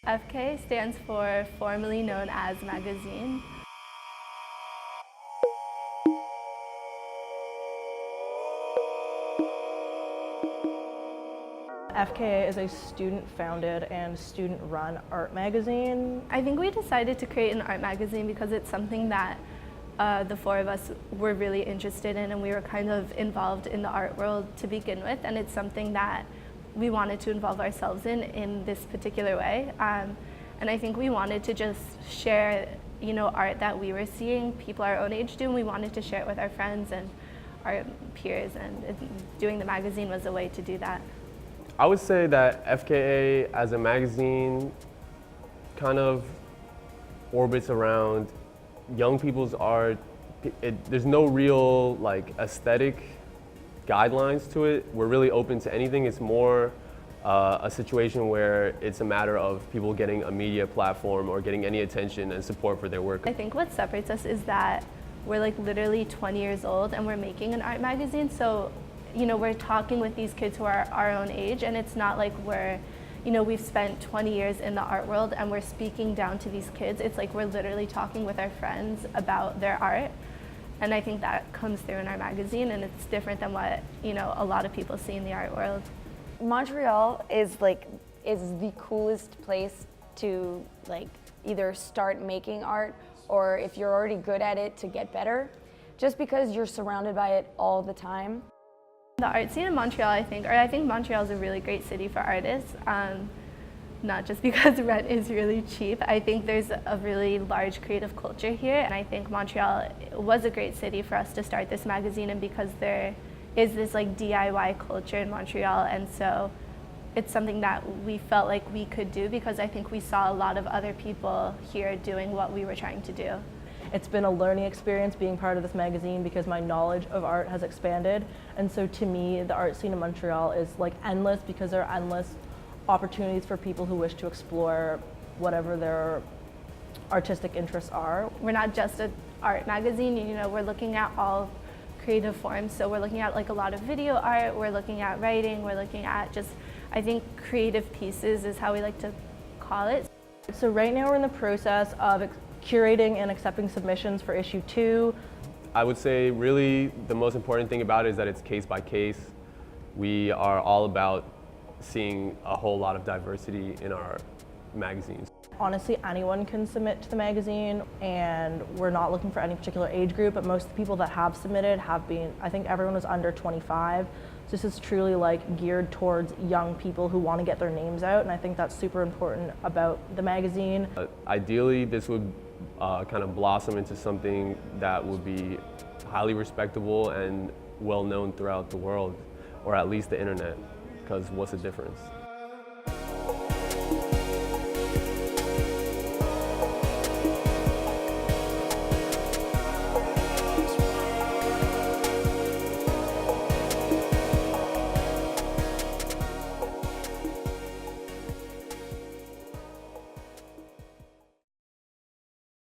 FK stands for formerly known as magazine. FKA is a student-founded and student-run art magazine. I think we decided to create an art magazine because it's something that the four of us were really interested in, and we were kind of involved in the art world to begin with, and it's something that we wanted to involve ourselves in this particular way. And I think we wanted to just share, art that we were seeing people our own age do, and we wanted to share it with our friends and our peers, and doing the magazine was a way to do that. I would say that FKA as a magazine kind of orbits around young people's art. There's no real aesthetic guidelines to it. We're really open to anything. It's more a situation where it's a matter of people getting a media platform or getting any attention and support for their work. I think what separates us is that we're literally 20 years old and we're making an art magazine. So we're talking with these kids who are our own age, and it's not like we've spent 20 years in the art world and we're speaking down to these kids. It's like we're literally talking with our friends about their art. And I think that comes through in our magazine, and it's different than what, a lot of people see in the art world. Montreal is the coolest place to either start making art, or if you're already good at it, to get better, just because you're surrounded by it all the time. The art scene in Montreal, I think Montreal is a really great city for artists, not just because rent is really cheap. I think there's a really large creative culture here, and I think Montreal was a great city for us to start this magazine, and because there is this DIY culture in Montreal, and so it's something that we felt like we could do because I think we saw a lot of other people here doing what we were trying to do. It's been a learning experience being part of this magazine because my knowledge of art has expanded, and so to me the art scene in Montreal is endless because there are endless opportunities for people who wish to explore whatever their artistic interests are. We're not just an art magazine, we're looking at all creative forms, so we're looking at a lot of video art, we're looking at writing, we're looking at just, I think, creative pieces is how we like to call it. So right now we're in the process of curating and accepting submissions for issue 2. I would say really the most important thing about it is that it's case by case. We are all about seeing a whole lot of diversity in our magazines. Honestly, anyone can submit to the magazine, and we're not looking for any particular age group, but most of the people that have submitted have been, I think everyone was under 25. So this is truly geared towards young people who want to get their names out, and I think that's super important about the magazine. Ideally, this would kind of blossom into something that would be highly respectable and well known throughout the world, or at least the internet, because what's the difference?